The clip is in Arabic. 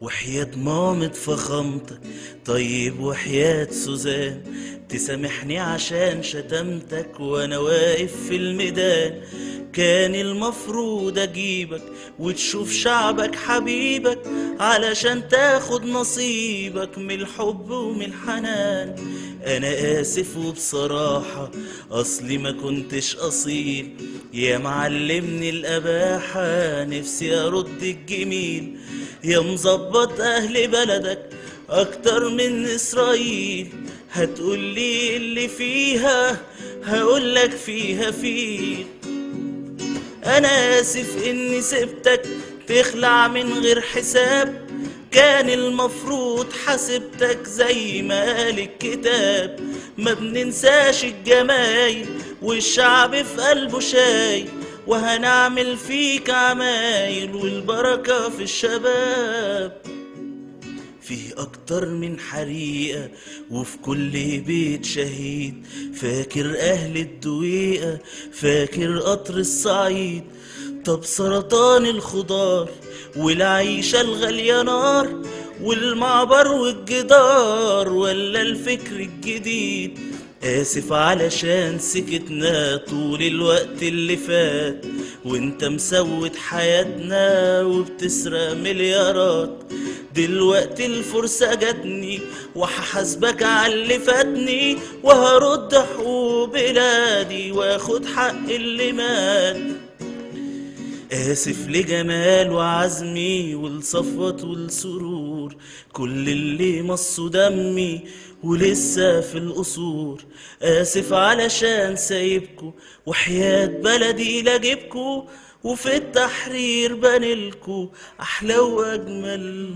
وحياة مامة فخامتك، طيب وحياة سوزان، تسامحني عشان شتمتك وانا واقف في الميدان. كان المفروض اجيبك وتشوف شعبك حبيبك، علشان تاخد نصيبك من الحب ومن الحنان. انا اسف وبصراحة اصلي ما كنتش اصيل، يا معلمني الاباحة نفسي ارد الجميل. يا مظبط اهل بلدك اكتر من اسرائيل، هتقولي اللي فيها هقولك فيها فيه. انا اسف اني سبتك تخلع من غير حساب، كان المفروض حسبتك زي ما قال الكتاب. ما بننساش الجمايل والشعب في قلبه شايل، وهنعمل فيك عمايل والبركة في الشباب. فيه أكتر من حريقة وفي كل بيت شهيد، فاكر أهل الدويقة، فاكر قطر الصعيد. طب سرطان الخضار والعيشة الغالية نار، والمعبر والجدار ولا الفكر الجديد؟ آسف علشان سكتنا طول الوقت اللي فات، وانت مسود حياتنا وبتسرق مليارات. دلوقتي الفرصة جاتني وهحاسبك على اللي فاتني، وهرد حقوق بلادي واخد حق اللي مات. آسف لجمال وعزمي والصفوة والسرور، كل اللي مصوا دمي ولسه في القصور. آسف علشان سايبكو وحياة بلدي لاجبكو، وفي التحرير بنلكو أحلى وأجمل.